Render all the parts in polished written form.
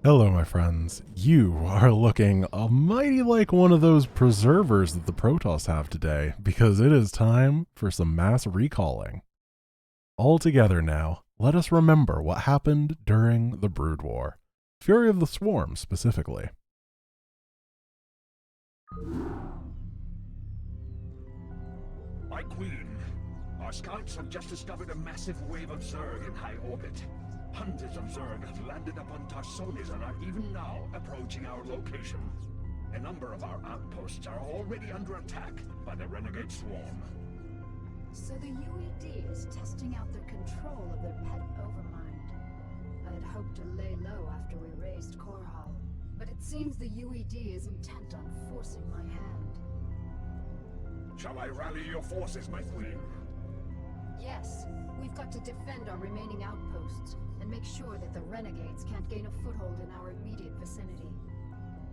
Hello, my friends. You are looking mighty like one of those preservers that the Protoss have today, because it is time for some mass recalling. All together now, let us remember what happened during the Brood War. Fury of the Swarm, specifically. My queen, our scouts have just discovered a massive wave of Zerg in high orbit. Hundreds of Zerg have landed upon Tarsonis and are even now approaching our location. A number of our outposts are already under attack by the renegade swarm. So the UED is testing out their control of their pet overmind. I had hoped to lay low after we raised Korhal, but it seems the UED is intent on forcing my hand. Shall I rally your forces, my queen? Yes, we've got to defend our remaining outposts and make sure that the renegades can't gain a foothold in our immediate vicinity.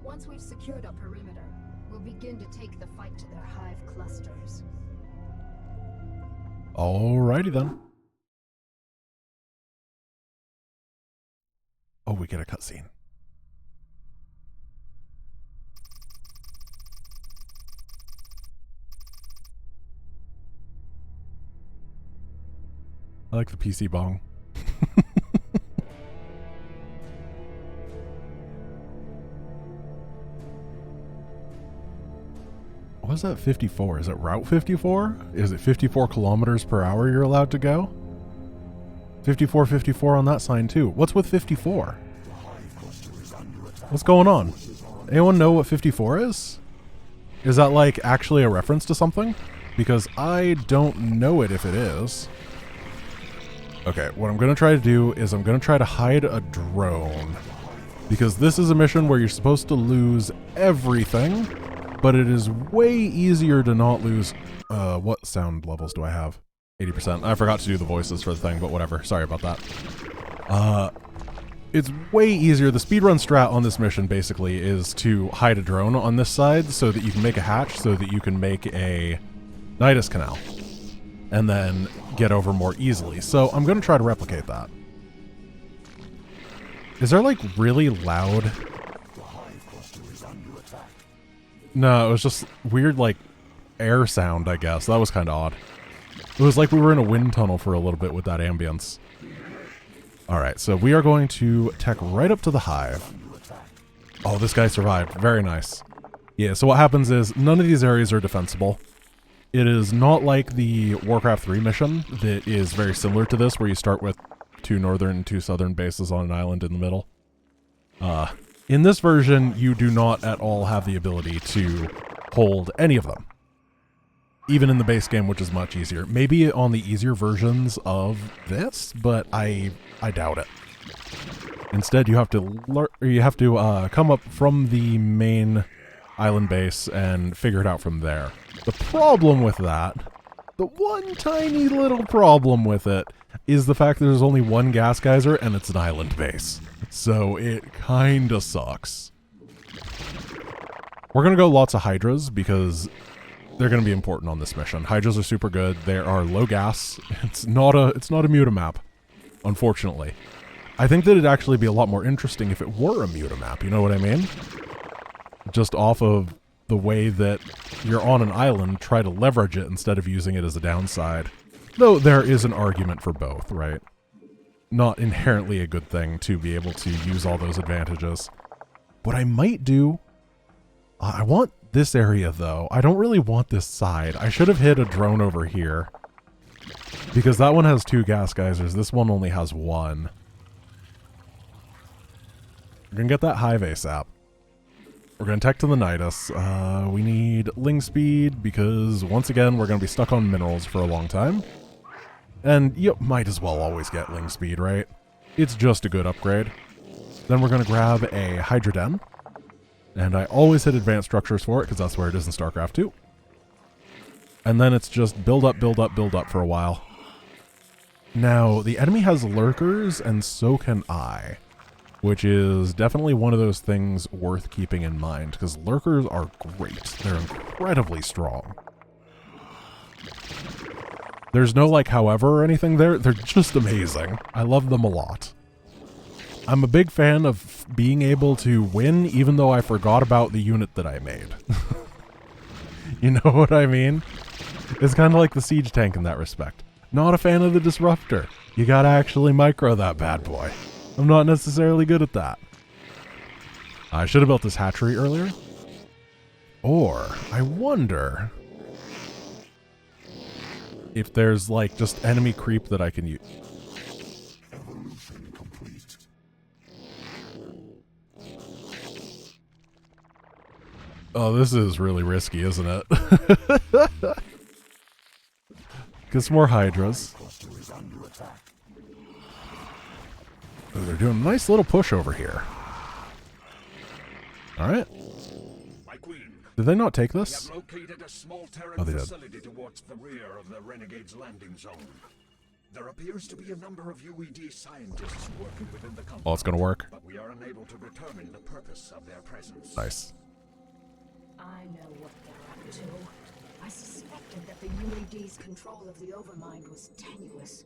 Once we've secured our perimeter, we'll begin to take the fight to their hive clusters. Alrighty then. Oh, we get a cutscene. I like the PC bong. What is that 54? Is it Route 54? Is it 54 kilometers per hour you're allowed to go? 54, 54 on that sign too. What's with 54? What's going on? Anyone know what 54 is? Is that like actually a reference to something? Because I don't know it if it is. Okay, what I'm going to try to do is I'm going to try to hide a drone. Because this is a mission where you're supposed to lose everything, but it is way easier to not lose... what sound levels do I have? 80%. I forgot to do the voices for the thing, but whatever. Sorry about that. It's way easier. The speedrun strat on this mission basically is to hide a drone on this side so that you can make a hatch so that you can make a Nidus canal. And then get over more easily. So I'm going to try to replicate that. Is there like really loud... No, it was just weird like air sound, I guess. That was kind of odd. It was like we were in a wind tunnel for a little bit with that ambience. Alright, so we are going to tech right up to the hive. Oh, this guy survived. Very nice. Yeah, so what happens is none of these areas are defensible. It is not like the Warcraft 3 mission that is very similar to this, where you start with 2 northern and 2 southern bases on an island in the middle. In this version, you do not at all have the ability to hold any of them. Even in the base game, which is much easier. Maybe on the easier versions of this, but I doubt it. Instead, you have to come up from the main island base and figure it out from there. The problem with that, the one tiny little problem with it, is the fact that there's only one gas geyser and it's an island base. So it kinda sucks. We're gonna go lots of Hydras because they're gonna be important on this mission. Hydras are super good. They are low gas. It's not a mutamap, unfortunately. I think that it'd actually be a lot more interesting if it were a mutamap, you know what I mean? Just off of the way that you're on an island, try to leverage it instead of using it as a downside. Though there is an argument for both, right? Not inherently a good thing to be able to use all those advantages. What I might do... I want this area, though. I don't really want this side. I should have hit a drone over here. Because that one has 2 gas geysers. This one only has 1. We're going to get that hive ASAP. We're going to tech to the Nidus. We need Ling Speed because, once again, we're going to be stuck on minerals for a long time. And you might as well always get Ling Speed, right? It's just a good upgrade. Then we're going to grab a Hydra Den. And I always hit advanced structures for it because that's where it is in Starcraft 2. And then it's just build up, build up, build up for a while. Now, the enemy has lurkers, and so can I. Which is definitely one of those things worth keeping in mind, because lurkers are great. They're incredibly strong. There's no, like, however or anything there. They're just amazing. I love them a lot. I'm a big fan of being able to win even though I forgot about the unit that I made. You know what I mean? It's kind of like the siege tank in that respect. Not a fan of the disruptor. You gotta actually micro that bad boy. I'm not necessarily good at that. I should have built this hatchery earlier. Or, I wonder if there's like just enemy creep that I can use. Oh, this is really risky, isn't it? Get some more hydras. Oh, they're doing a nice little push over here. Alright. Did they not take this? We have located a small Terran Oh, they did. facility towards the rear of the Renegade's landing zone. There appears to be a number of UED scientists working within the company. Oh, it's gonna work. But we are unable to determine the purpose of their presence. Nice. I know what they're up to. I suspected that the UAD's control of the Overmind was tenuous.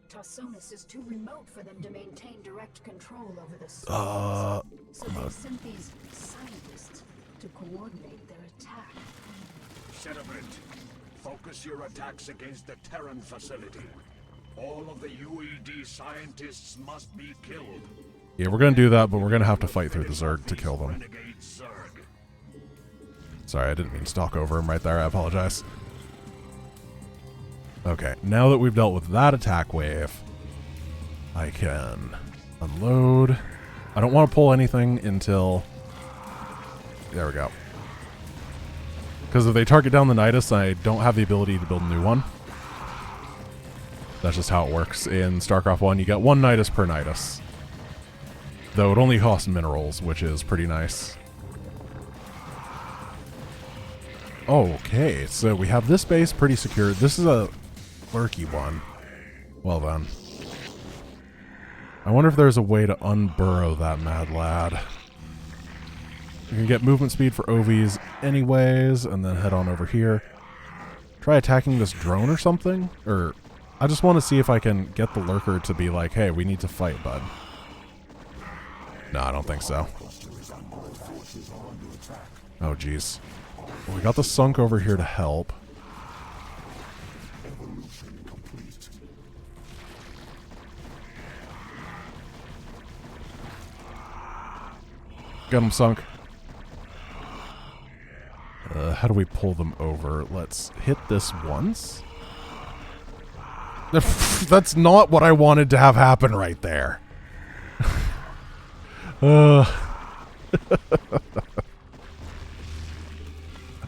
Tarsonis is too remote for them to maintain direct control over the surface. So they sent these scientists to coordinate their attack. Celebrate. Focus your attacks against the Terran facility. All of the UED scientists must be killed. Yeah, we're gonna do that, but we're gonna have to fight through the Zerg to kill them. Renegade Zerg. Sorry, I didn't mean to stalk over him right there. I apologize. Okay, now that we've dealt with that attack wave, I can unload. I don't want to pull anything until... There we go. Because if they target down the Nidus, I don't have the ability to build a new one. That's just how it works. In StarCraft 1, you get one Nidus per Nidus. Though it only costs minerals, which is pretty nice. Okay, so we have this base pretty secure. This is a lurky one. Well then. I wonder if there's a way to unburrow that mad lad. You can get movement speed for OVs anyways, and then head on over here. Try attacking this drone or something? Or, I just want to see if I can get the lurker to be like, hey, we need to fight, bud. No, I don't think so. Oh, jeez. Well, we got the sunk over here to help. Got him sunk. How do we pull them over? Let's hit this once. That's not what I wanted to have happen right there.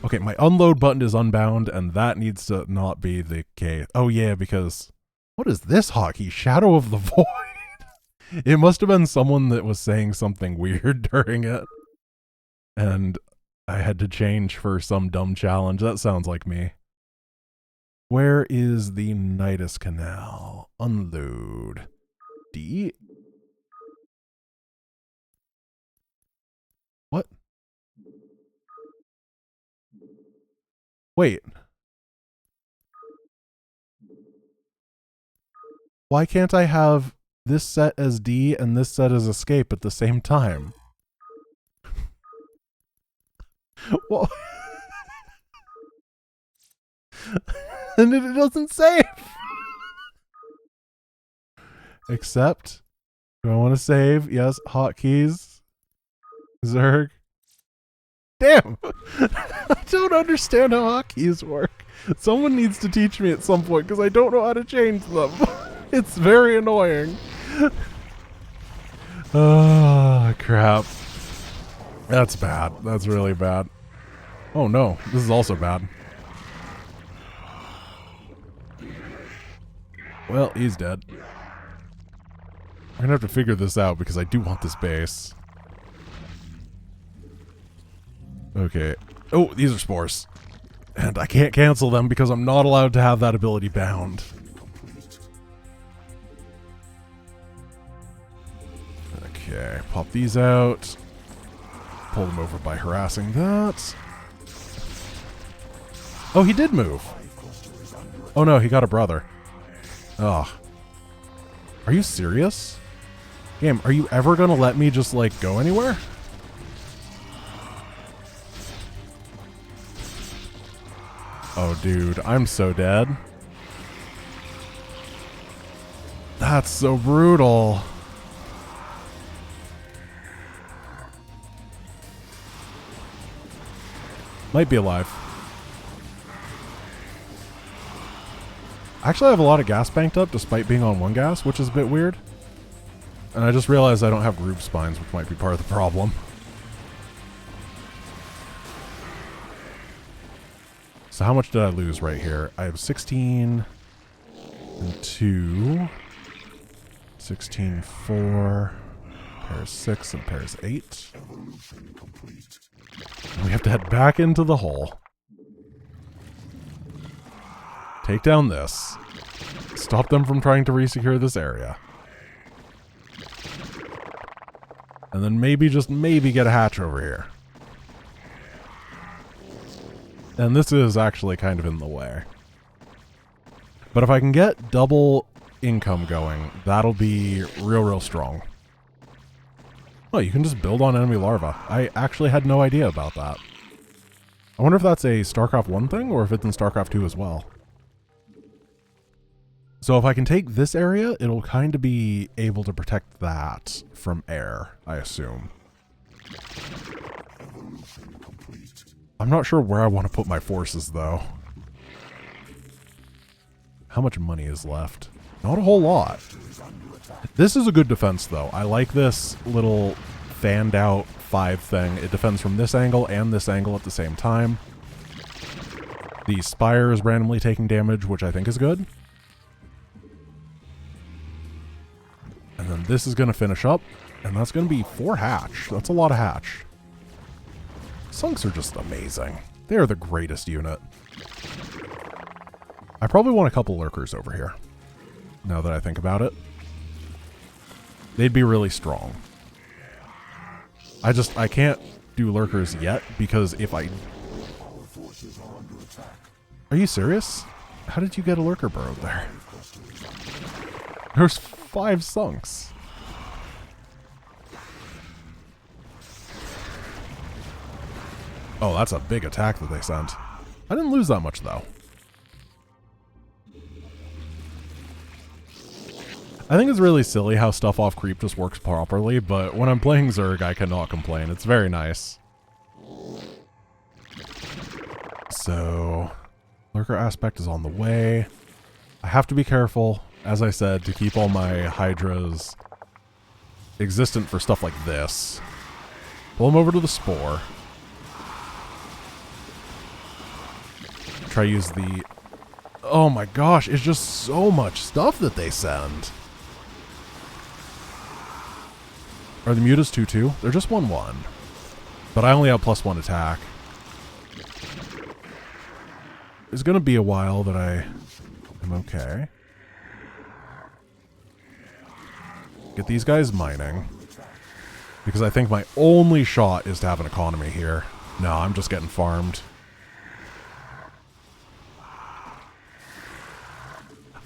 Okay, my unload button is unbound, and that needs to not be the case. Oh yeah, because... What is this hotkey? Shadow of the Void? It must have been someone that was saying something weird during it. And I had to change for some dumb challenge. That sounds like me. Where is the Nidus Canal? Unload. D? What? Wait. Why can't I have this set as D and this set as escape at the same time? Well, and it doesn't save. Except, do I want to save? Yes, hotkeys. Zerg. Damn! I don't understand how hotkeys work. Someone needs to teach me at some point because I don't know how to change them. It's very annoying. Oh, crap. That's bad. That's really bad. Oh no, this is also bad. Well, he's dead. I'm gonna have to figure this out because I do want this base. Okay. Oh, these are spores. And I can't cancel them because I'm not allowed to have that ability bound. Okay, pop these out. Pull them over by harassing that. Oh, he did move. Oh no, he got a brother. Oh. Are you serious? Game, are you ever gonna let me just, like, go anywhere? Oh, dude, I'm so dead. That's so brutal. Might be alive. Actually, I have a lot of gas banked up despite being on one gas, which is a bit weird. And I just realized I don't have roof spines, which might be part of the problem. So how much did I lose right here? I have 16 and 2. 16, 4. Pairs 6 and pairs 8. And we have to head back into the hole. Take down this. Stop them from trying to resecure this area. And then maybe, just maybe, get a hatch over here. And this is actually kind of in the way. But if I can get double income going, that'll be real strong. Oh, you can just build on enemy larvae. I actually had no idea about that. I wonder if that's a StarCraft 1 thing, or if it's in StarCraft 2 as well. So if I can take this area, it'll kind of be able to protect that from air, I assume. I'm not sure where I want to put my forces, though. How much money is left? Not a whole lot. This is a good defense, though. I like this little fanned out 5 thing. It defends from this angle and this angle at the same time. The spire is randomly taking damage, which I think is good. And then this is going to finish up, and that's going to be 4 hatch. That's a lot of hatch. Sunks are just amazing. They are the greatest unit. I probably want a couple lurkers over here, now that I think about it. They'd be really strong. I can't do lurkers yet, because if I... Are you serious? How did you get a lurker burrowed there? There's 5 sunks. Oh, that's a big attack that they sent. I didn't lose that much, though. I think it's really silly how stuff off creep just works properly, but when I'm playing Zerg, I cannot complain. It's very nice. So, lurker aspect is on the way. I have to be careful, as I said, to keep all my hydras existent for stuff like this. Pull them over to the spore. Try use the... Oh my gosh, it's just so much stuff that they send. Are the mutas 2-2? They're just 1-1. But I only have +1 attack. It's gonna be a while that I am okay. Get these guys mining. Because I think my only shot is to have an economy here. No, I'm just getting farmed.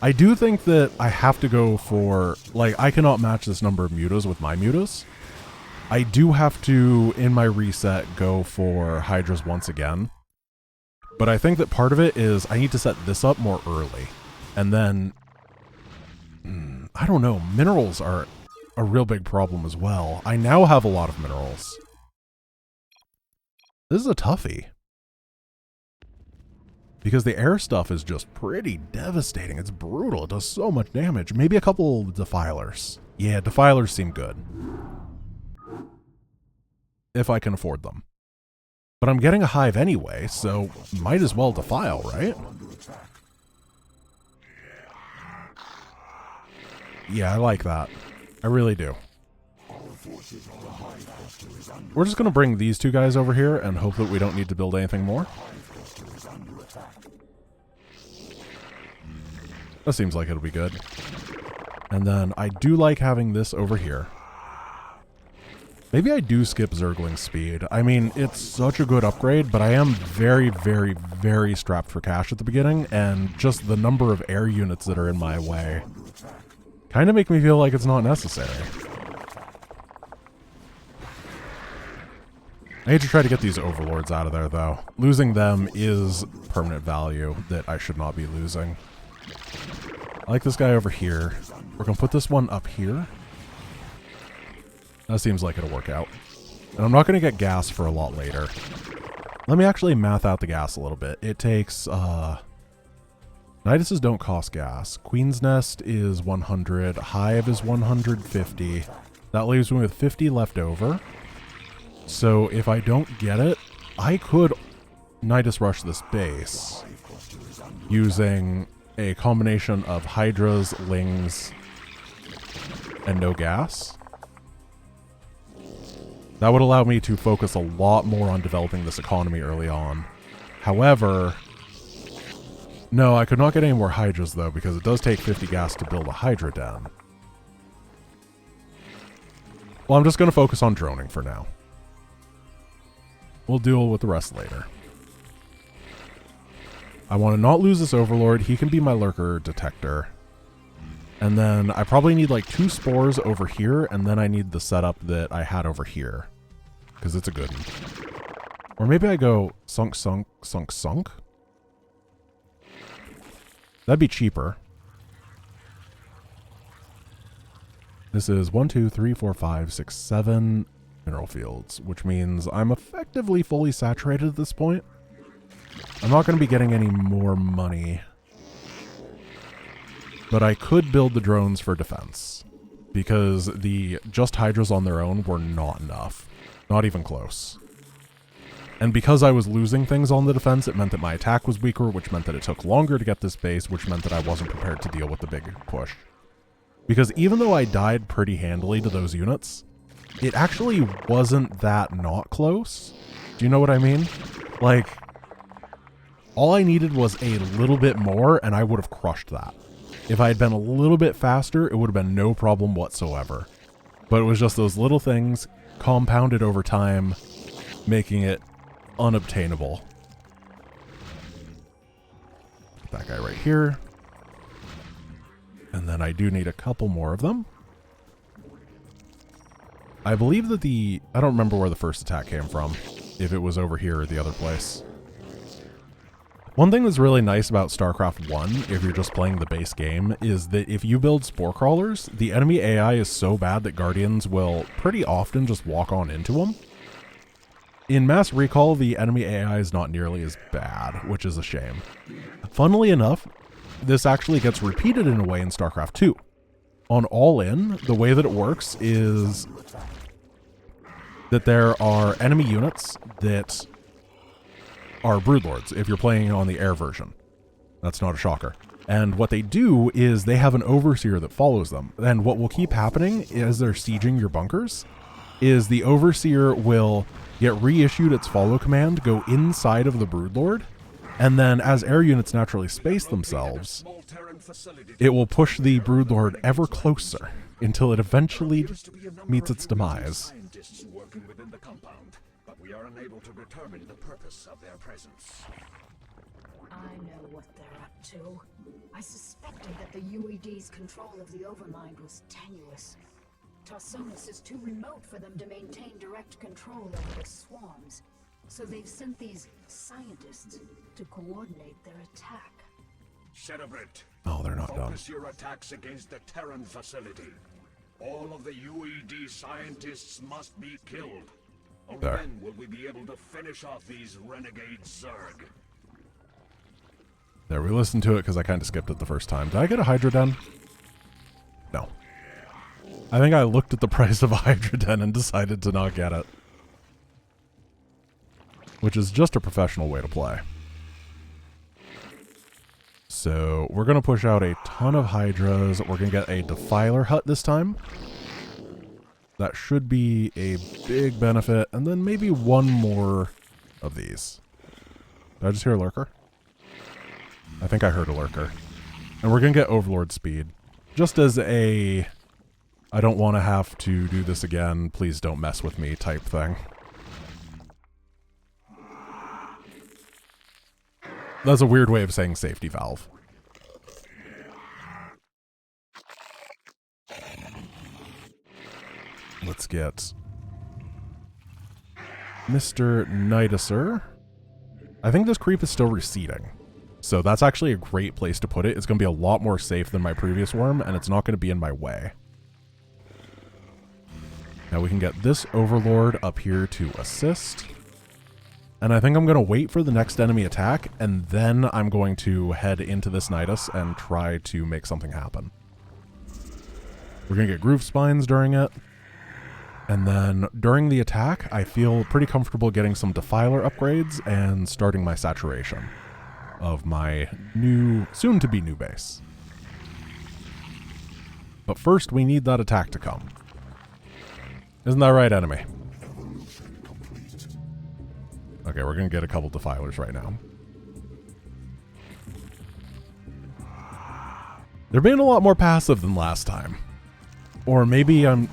I do think that I have to go for... Like, I cannot match this number of mutas with my mutas. I do have to, in my reset, go for hydras once again. But I think that part of it is I need to set this up more early. And then... I don't know. Minerals are a real big problem as well. I now have a lot of minerals. This is a toughie. Because the air stuff is just pretty devastating. It's brutal. It does so much damage. Maybe a couple defilers. Yeah, defilers seem good. If I can afford them. But I'm getting a hive anyway, so might as well defile, right? Yeah, I like that. I really do. We're just going to bring these 2 guys over here and hope that we don't need to build anything more. That seems like it'll be good. And then I do like having this over here. Maybe I do skip Zergling's speed. I mean, it's such a good upgrade, but I am very strapped for cash at the beginning, and just the number of air units that are in my way kind of make me feel like it's not necessary. I hate to try to get these overlords out of there, though. Losing them is permanent value that I should not be losing. I like this guy over here. We're going to put this one up here. That seems like it'll work out. And I'm not going to get gas for a lot later. Let me actually math out the gas a little bit. It takes, Niduses don't cost gas. Queen's Nest is 100. Hive is 150. That leaves me with 50 left over. So if I don't get it, I could Nidus rush this base using a combination of Hydras, Lings, and no gas. That would allow me to focus a lot more on developing this economy early on. However, no, I could not get any more Hydras, though, because it does take 50 gas to build a Hydra den. Well, I'm just going to focus on droning for now. We'll deal with the rest later. I want to not lose this Overlord. He can be my lurker detector. And then I probably need like 2 spores over here, and then I need the setup that I had over here. Because it's a good one. Or maybe I go sunk, sunk, sunk, sunk. That'd be cheaper. This is 1, 2, 3, 4, 5, 6, 7 mineral fields, which means I'm effectively fully saturated at this point. I'm not going to be getting any more money. But I could build the drones for defense, because the just Hydras on their own were not enough. Not even close. And because I was losing things on the defense, it meant that my attack was weaker, which meant that it took longer to get this base, which meant that I wasn't prepared to deal with the big push. Because even though I died pretty handily to those units, it actually wasn't that not close. Do you know what I mean? Like, all I needed was a little bit more, and I would have crushed that. If I had been a little bit faster, it would have been no problem whatsoever. But it was just those little things compounded over time, making it unobtainable. Put that guy right here. And then I do need a couple more of them. I believe that I don't remember where the first attack came from, if it was over here or the other place. One thing that's really nice about Starcraft 1, if you're just playing the base game, is that if you build spore crawlers, the enemy AI is so bad that Guardians will pretty often just walk on into them. In Mass Recall, the enemy AI is not nearly as bad, which is a shame. Funnily enough, this actually gets repeated in a way in Starcraft 2. On All In, the way that it works is that there are enemy units that are Broodlords, if you're playing on the air version. That's not a shocker. And what they do is they have an Overseer that follows them. And what will keep happening as they're sieging your bunkers is the Overseer will get reissued its follow command, go inside of the Broodlord, and then as air units naturally space themselves, it will push the Broodlord ever closer until it eventually meets its demise. We are unable to determine the purpose of their presence. I know what they're up to. I suspected that the UED's control of the Overmind was tenuous. Tarsonis is too remote for them to maintain direct control over the swarms, so they've sent these scientists to coordinate their attack. Cerebrate. Oh, they're not done. Focus your attacks against the Terran facility. All of the UED scientists must be killed. Only There. then will we be able to finish off these renegade Zerg. There, we listened to it because I kind of skipped it the first time. Did I get a Hydra Den? No. I think I looked at the price of a Hydra Den and decided to not get it. Which is just a professional way to play. So, we're going to push out a ton of Hydras. We're going to get a Defiler Hut this time. That should be a big benefit. And then maybe one more of these. Did I just hear a lurker? I think I heard a lurker. And we're going to get Overlord speed. Just as a, I don't want to have to do this again, please don't mess with me type thing. That's a weird way of saying safety valve. Let's get Mr. Niduser. I think this creep is still receding. So that's actually a great place to put it. It's going to be a lot more safe than my previous worm, and it's not going to be in my way. Now we can get this Overlord up here to assist. And I think I'm going to wait for the next enemy attack, and then I'm going to head into this Nidus and try to make something happen. We're going to get Groove Spines during it. And then during the attack, I feel pretty comfortable getting some Defiler upgrades and starting my saturation of my new, soon-to-be new base. But first, we need that attack to come. Isn't that right, enemy? Okay, we're going to get a couple Defilers right now. They're being a lot more passive than last time. Or maybe I'm...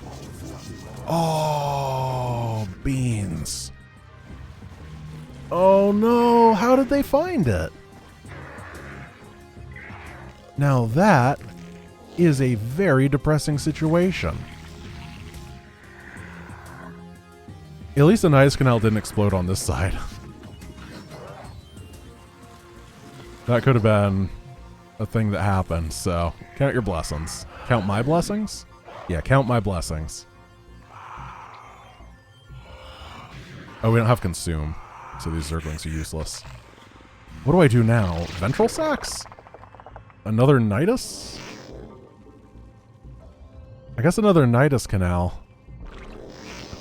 Oh, beans. Oh no, how did they find it? Now that is a very depressing situation. At least the Nidus Canal didn't explode on this side. That could have been a thing that happened, so count your blessings. Count my blessings? Yeah, count my blessings. Oh, we don't have consume, so these Zerglings are useless. What do I do now? Ventral Sacs? Another Nidus? I guess another Nidus Canal.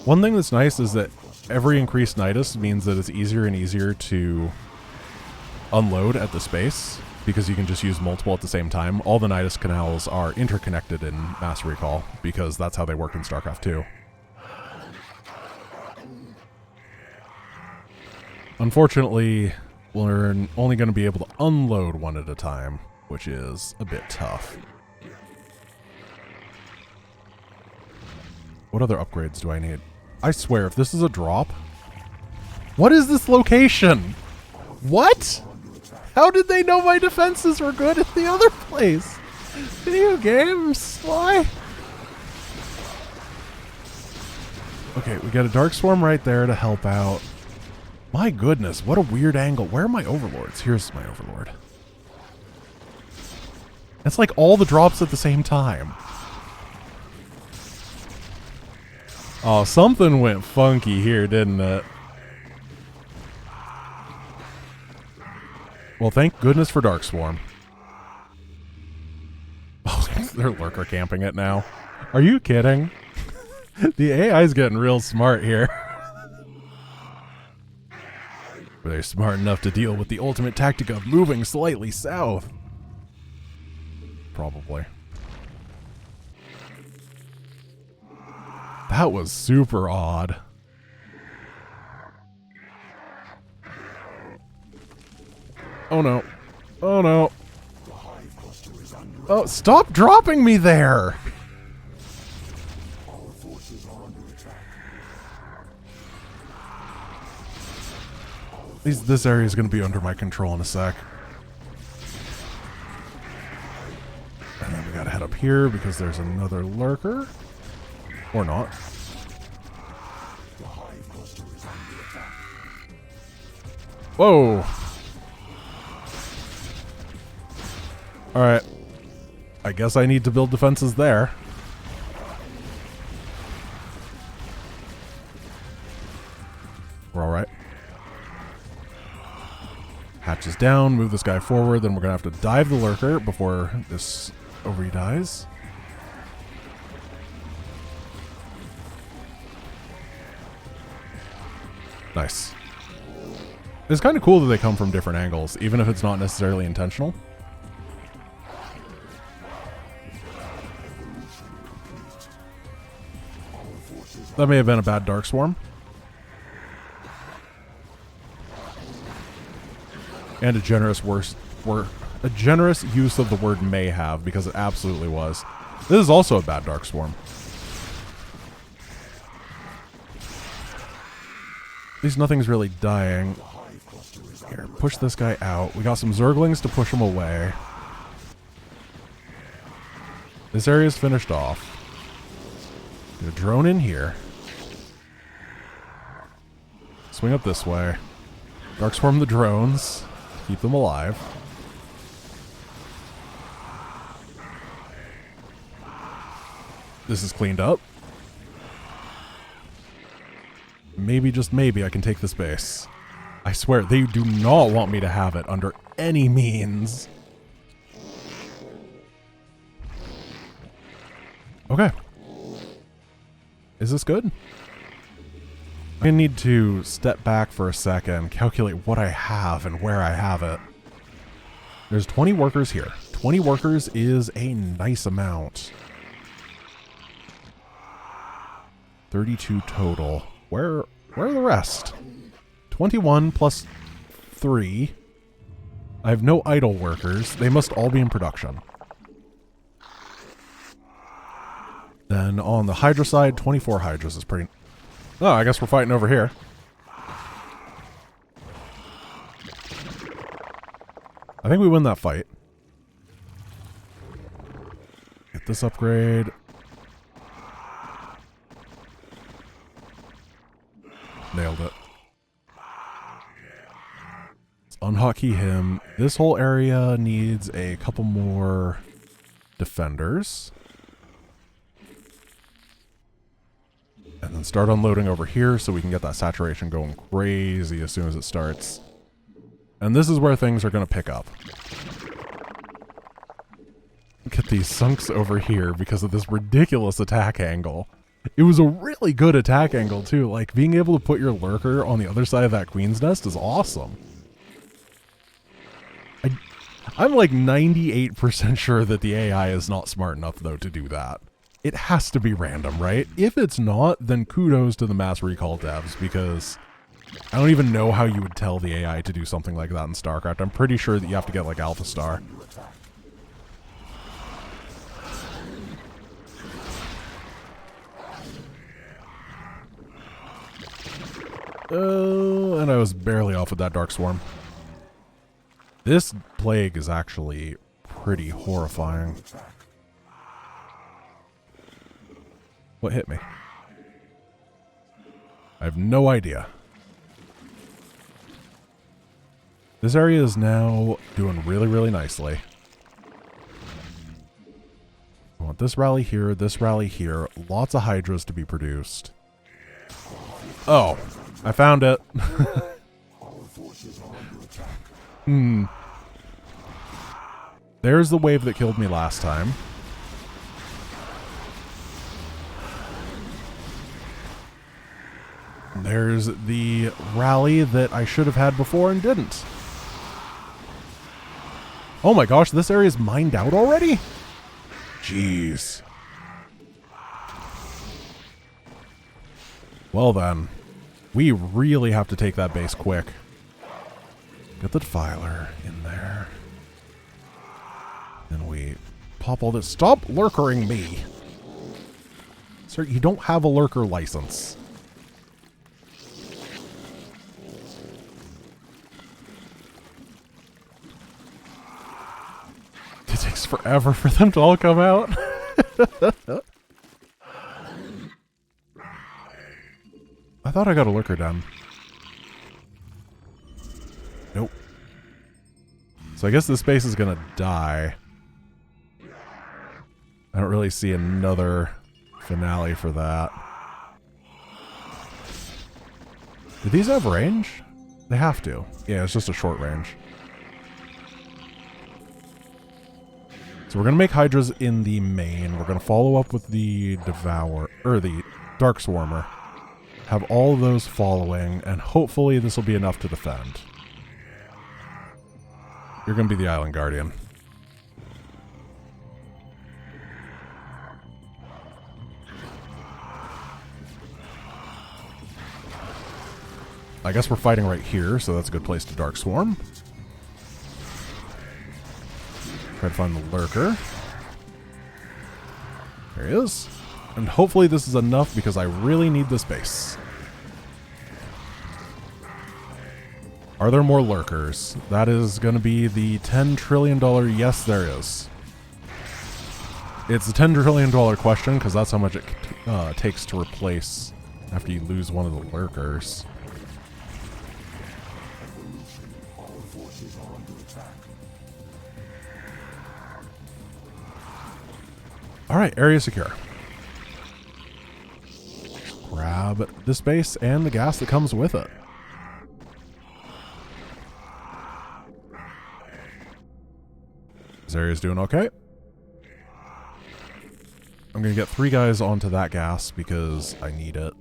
One thing that's nice is that every increased Nidus means that it's easier and easier to unload at the space, because you can just use multiple at the same time. All the Nidus Canals are interconnected in Mass Recall, because that's how they work in Starcraft 2. Unfortunately, we're only going to be able to unload one at a time, which is a bit tough. What other upgrades do I need? I swear, if this is a drop... What is this location? What? How did they know my defenses were good at the other place? Video games? Why? Okay, we got a Dark Swarm right there to help out. My goodness, what a weird angle. Where are my Overlords? Here's my Overlord. That's like all the drops at the same time. Oh, something went funky here, didn't it? Well, thank goodness for Dark Swarm. Oh, they're lurker camping it now. Are you kidding? The AI's getting real smart here. Were they smart enough to deal with the ultimate tactic of moving slightly south? Probably. That was super odd. Oh no. Oh no. Oh, stop dropping me there! This area is going to be under my control in a sec. And then we gotta head up here because there's another lurker. Or not. Whoa! Alright. I guess I need to build defenses there. We're alright. Hatches down, move this guy forward, then we're gonna have to dive the lurker before this ovary dies. Nice. It's kind of cool that they come from different angles, even if it's not necessarily intentional. That may have been a bad Dark Swarm. And a generous a generous use of the word may have, because it absolutely was. This is also a bad Dark Swarm. At least nothing's really dying. Here, push this guy out. We got some Zerglings to push him away. This area's finished off. Get a drone in here. Swing up this way. Dark Swarm the drones. Keep them alive. This is cleaned up. Maybe, just maybe, I can take this base. I swear, they do not want me to have it under any means. Okay. Is this good? I need to step back for a second, calculate what I have and where I have it. There's 20 workers here. 20 workers is a nice amount. 32 total. Where are the rest? 21 plus 3. I have no idle workers. They must all be in production. Then on the Hydra side, 24 Hydras is pretty... Oh, I guess we're fighting over here. I think we win that fight. Get this upgrade. Nailed it. Let's unhotkey him. This whole area needs a couple more defenders. And then start unloading over here so we can get that saturation going crazy as soon as it starts. And this is where things are going to pick up. Get these sunks over here because of this ridiculous attack angle. It was a really good attack angle too. Like, being able to put your lurker on the other side of that queen's nest is awesome. I'm like 98% sure that the AI is not smart enough though to do that. It has to be random, right? If it's not, then kudos to the Mass Recall devs, because I don't even know how you would tell the AI to do something like that in Starcraft. I'm pretty sure that you have to get like Alpha Star. And I was barely off with that Dark Swarm. This plague is actually pretty horrifying. What hit me? I have no idea. This area is now doing really, really nicely. I want this rally here, lots of Hydras to be produced. Oh, I found it. There's the wave that killed me last time. There's the rally that I should have had before and didn't. Oh my gosh, this area is mined out already? Jeez. Well then, we really have to take that base quick. Get the defiler in there. Then we pop all this. Stop lurkering me! Sir, you don't have a lurker license. It takes forever for them to all come out. I thought I got a lurker done. Nope. So I guess this base is gonna die. I don't really see another finale for that. Do these have range? They have to. Yeah, it's just a short range. So we're going to make Hydras in the main. We're going to follow up with the Devour, or the Dark Swarmer. Have all of those following, and hopefully this will be enough to defend. You're going to be the Island Guardian. I guess we're fighting right here, so that's a good place to Dark Swarm. Try to find the lurker. There he is. And hopefully this is enough because I really need this base. Are there more lurkers? That is going to be the $10 trillion yes, there is. It's a $10 trillion question because that's how much it takes to replace after you lose one of the lurkers. Alright, area secure. Grab this base and the gas that comes with it. This area's doing okay. I'm going to get 3 guys onto that gas because I need it.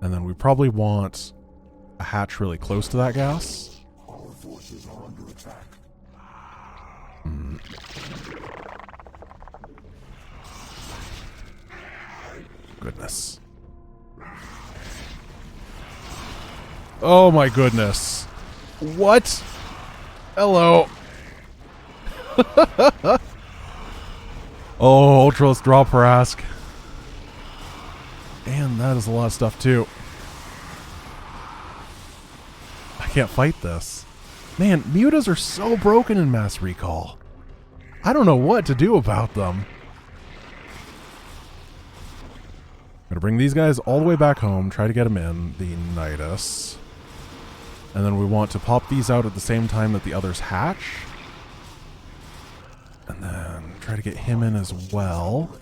And then we probably want a hatch really close to that gas. Our forces are under attack. Goodness. Oh my goodness. What? Hello. Oh, Ultra's drop Rask. And that is a lot of stuff too. I can't fight this. Man, mutas are so broken in Mass Recall. I don't know what to do about them. I'm gonna bring these guys all the way back home, try to get them in the Nidus. And then we want to pop these out at the same time that the others hatch. And then try to get him in as well.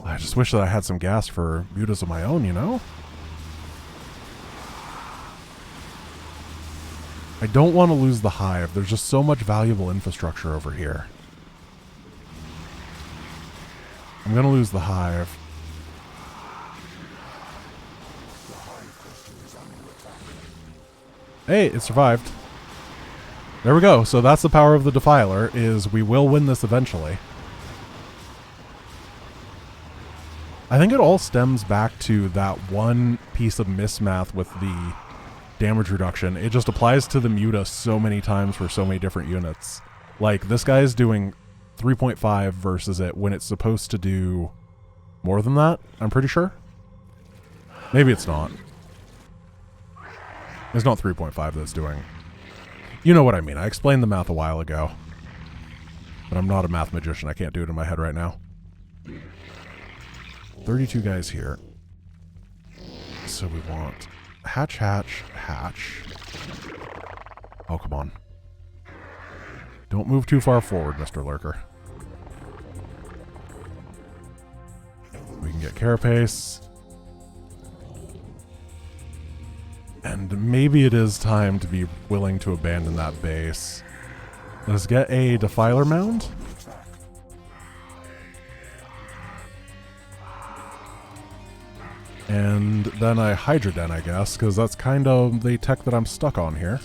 I just wish that I had some gas for mutas of my own, you know? I don't want to lose the hive. There's just so much valuable infrastructure over here. I'm going to lose the hive. Hey, it survived. There we go. So that's the power of the Defiler, is we will win this eventually. I think it all stems back to that one piece of mismath with the damage reduction. It just applies to the Muta so many times for so many different units. Like, this guy's doing 3.5 versus it when it's supposed to do more than that, I'm pretty sure. Maybe it's not. It's not 3.5 that it's doing. You know what I mean. I explained the math a while ago. But I'm not a math magician. I can't do it in my head right now. 32 guys here. So we want hatch, hatch, hatch. Oh, come on. Don't move too far forward, Mr. Lurker. We can get Carapace. And maybe it is time to be willing to abandon that base. Let's get a Defiler Mound. And then a Hydra Den, I guess, because that's kind of the tech that I'm stuck on here.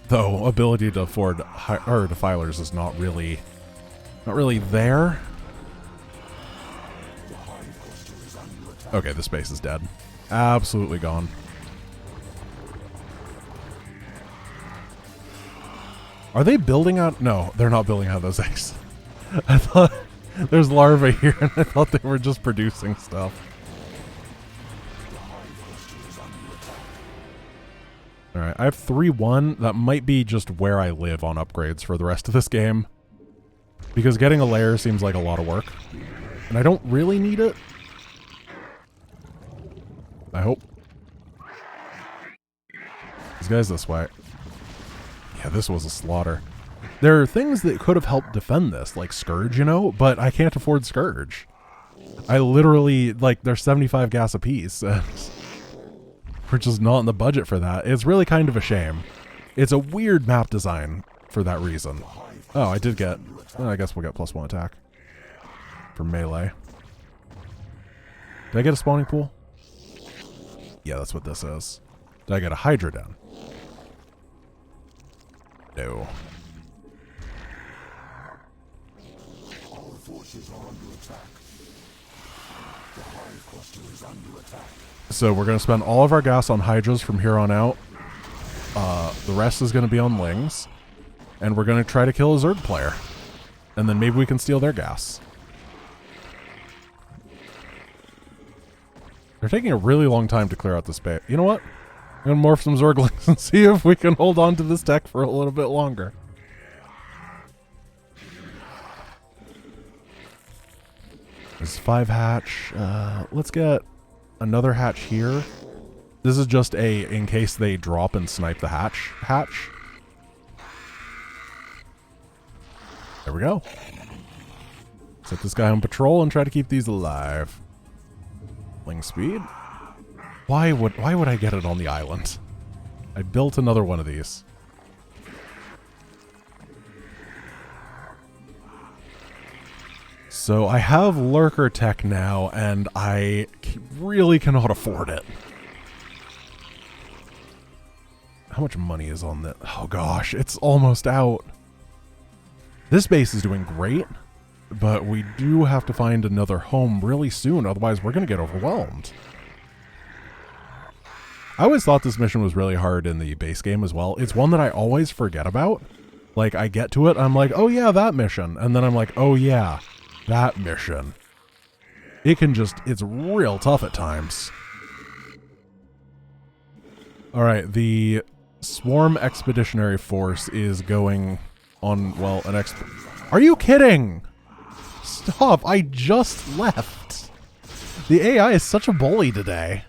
Though ability to afford Defilers is not really there. Okay, this base is dead. Absolutely gone. Are they building out? No, they're not building out those eggs. I thought there's larvae here, and I thought they were just producing stuff. Alright, I have 3-1. That might be just where I live on upgrades for the rest of this game. Because getting a lair seems like a lot of work. And I don't really need it. I hope. These guys this way. Yeah, this was a slaughter. There are things that could have helped defend this, like Scourge, you know, but I can't afford Scourge. I literally, like, they're 75 gas apiece. We're just not in the budget for that. It's really kind of a shame. It's a weird map design for that reason. Oh, I did get... I guess we'll get +1 attack. For melee. Did I get a spawning pool? Yeah, that's what this is. Did I get a Hydra Den? No. Our forces are under attack. The hive cluster is under attack. So we're going to spend all of our gas on Hydras from here on out. The rest is going to be on Lings. And we're going to try to kill a Zerg player. And then maybe we can steal their gas. They're taking a really long time to clear out this base. You know what? I'm going to morph some Zerglings and see if we can hold on to this tech for a little bit longer. There's 5 hatch. Let's get another hatch here. This is just in case they drop and snipe the hatch. we go. Set this guy on patrol and try to keep these alive. Ling speed. Why would I get it on the island? I built another one of these. So I have lurker tech now, and I really cannot afford it. How much money is on that? Oh gosh, it's almost out. This base is doing great, but we do have to find another home really soon, otherwise we're going to get overwhelmed. I always thought this mission was really hard in the base game as well. It's one that I always forget about. Like, I get to it, I'm like, oh yeah, that mission. And then I'm like, oh yeah, that mission. It's real tough at times. Alright, the Swarm Expeditionary Force is going on, well, Are you kidding? Stop, I just left. The AI is such a bully today.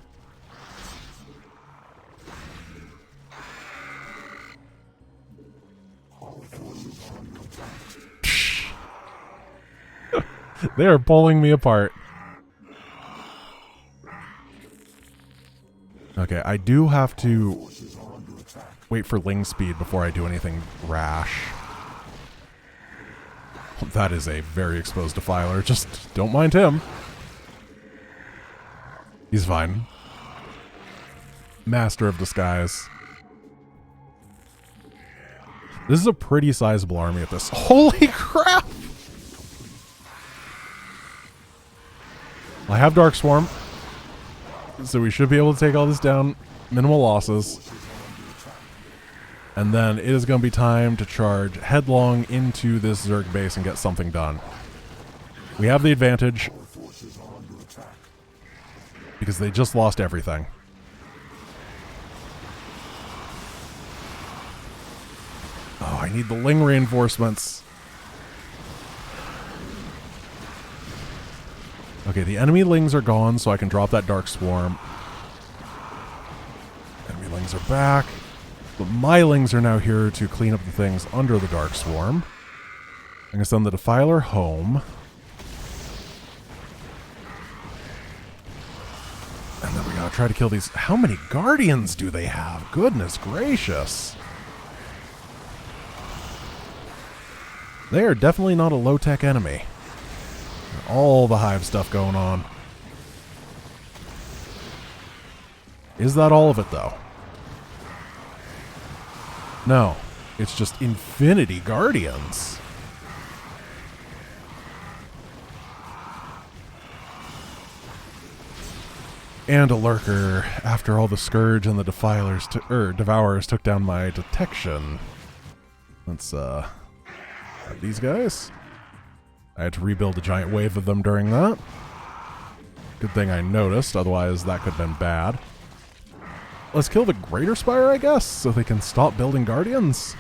They are pulling me apart. Okay, I do have to wait for Ling speed before I do anything rash. That is a very exposed defiler. Just don't mind him. He's fine. Master of disguise. This is a pretty sizable army at this. Holy crap! I have Dark Swarm, so we should be able to take all this down. Minimal losses. And then it is going to be time to charge headlong into this Zerg base and get something done. We have the advantage because they just lost everything. Oh, I need the Ling reinforcements. Okay, the enemy Lings are gone, so I can drop that Dark Swarm. Enemy Lings are back. But my Lings are now here to clean up the things under the Dark Swarm. I'm going to send the Defiler home. And then we got to try to kill these. How many Guardians do they have? Goodness gracious. They are definitely not a low-tech enemy. All the hive stuff going on. Is that all of it, though? No. It's just infinity Guardians. And a lurker after all the Scourge and the Defilers Devourers took down my detection. Let's have these guys. I had to rebuild a giant wave of them during that. Good thing I noticed, otherwise that could have been bad. Let's kill the Greater Spire, I guess, so they can stop building Guardians.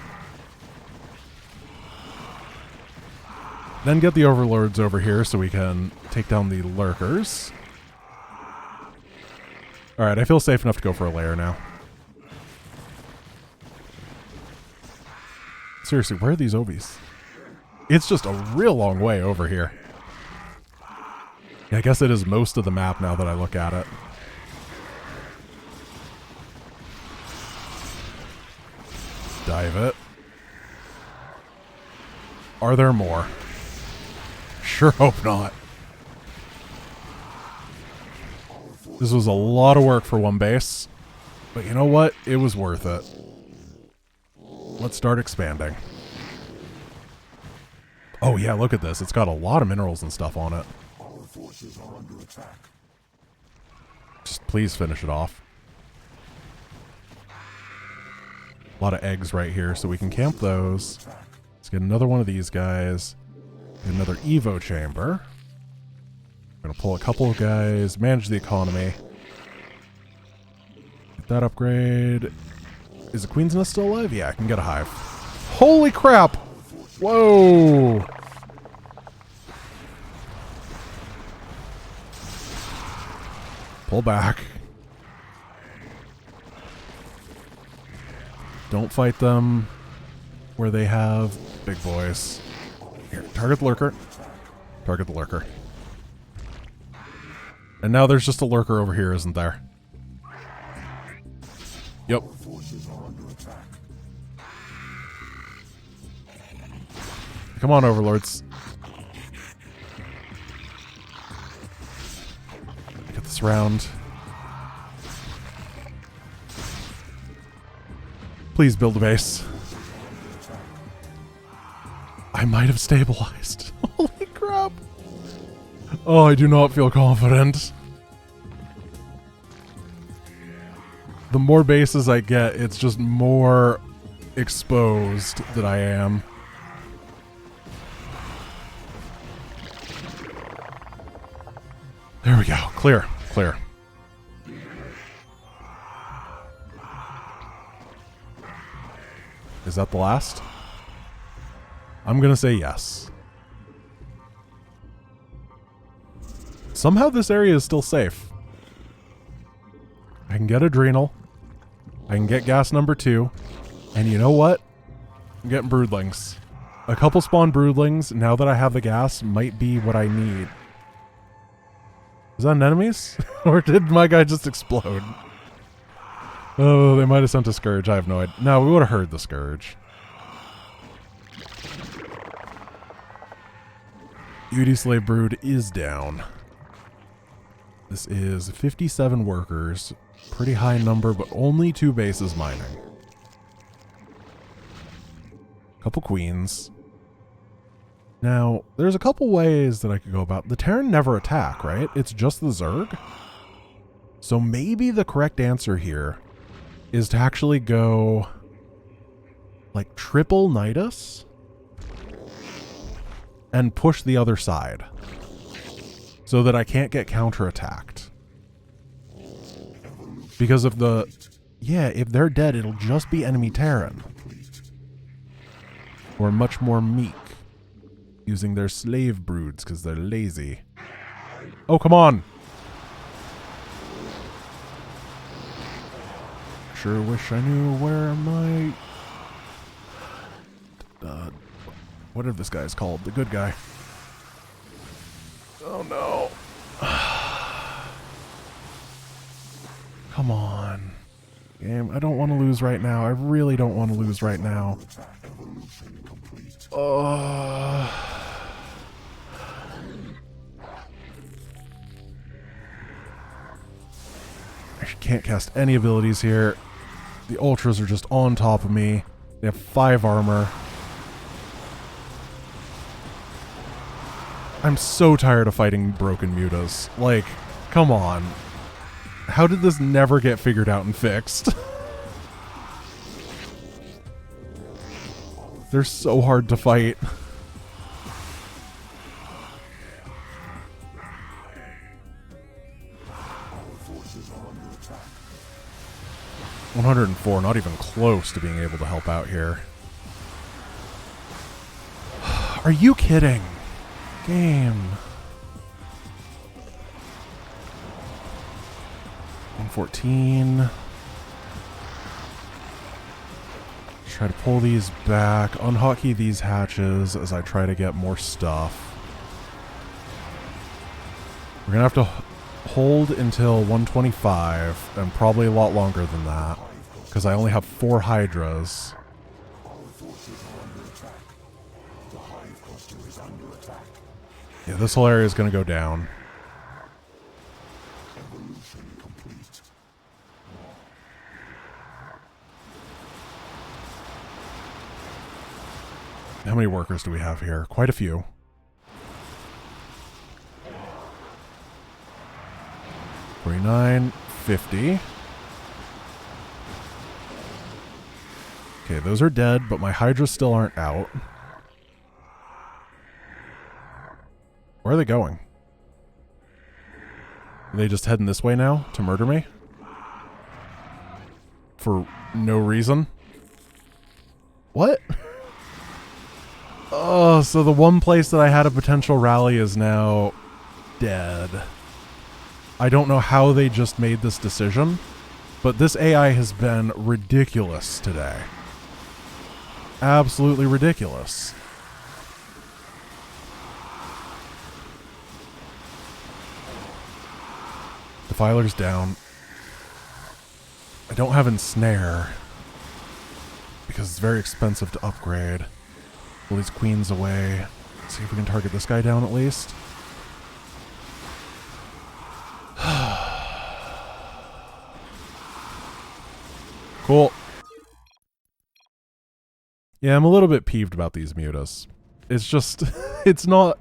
Then get the Overlords over here so we can take down the Lurkers. Alright, I feel safe enough to go for a lair now. Seriously, where are these Obies? It's just a real long way over here. Yeah, I guess it is most of the map now that I look at it. Dive it. Are there more? Sure hope not. This was a lot of work for one base. But you know what? It was worth it. Let's start expanding. Oh yeah, look at this. It's got a lot of minerals and stuff on it. Our forces are under attack. Just please finish it off. A lot of eggs right here, so we can camp those. Let's get another one of these guys. Get another Evo chamber. I'm going to pull a couple of guys, manage the economy. Get that upgrade. Is the Queen's Nest still alive? Yeah, I can get a hive. Holy crap! Whoa! Pull back. Don't fight them where they have big boys. Here, target the lurker. Target the lurker. And now there's just a lurker over here, isn't there? Yep. Come on, overlords. Get this round. Please build a base. I might have stabilized. Holy crap. Oh, I do not feel confident. The more bases I get, it's just more exposed that I am. There we go. Clear. Clear. Is that the last? I'm gonna say yes. Somehow this area is still safe. I can get adrenal. I can get gas number 2. And you know what? I'm getting broodlings. A couple spawn broodlings, now that I have the gas, might be what I need. Is that enemies? Or did my guy just explode? Oh, they might have sent a Scourge. I have no idea. No, we would have heard the Scourge. UD Slave Brood is down. This is 57 workers. Pretty high number, but only 2 bases mining. Couple queens. Now, there's a couple ways that I could go about. The Terran never attack, right? It's just the Zerg. So maybe the correct answer here is to actually go like triple Nidus and push the other side so that I can't get counterattacked. Because if if they're dead, it'll just be enemy Terran. Or much more meek, using their slave broods because they're lazy. Oh, come on! Sure wish I knew where my... whatever this guy's called, the good guy. Oh no. Come on. Game, I don't want to lose right now. I really don't want to lose right now. I can't cast any abilities here. The ultras are just on top of me. They have 5 armor. I'm so tired of fighting broken mutas. Like, come on. How did this never get figured out and fixed? They're so hard to fight. $104, not even close to being able to help out here. Are you kidding? Game. 114. Try to pull these back, unhotkey these hatches as I try to get more stuff. We're gonna have to hold until 125, and probably a lot longer than that, because I only have 4 Hydras. Yeah, this whole area is gonna go down. How many workers do we have here? Quite a few. $49, $50. Okay, those are dead, but my Hydras still aren't out. Where are they going? Are they just heading this way now to murder me? For no reason? What? Oh, so the one place that I had a potential rally is now dead. I don't know how they just made this decision, but this AI has been ridiculous today. Absolutely ridiculous. Defiler's down. I don't have Ensnare because it's very expensive to upgrade. Pull these queens away. See if we can target this guy down at least. Cool. Yeah, I'm a little bit peeved about these mutas. It's just, it's not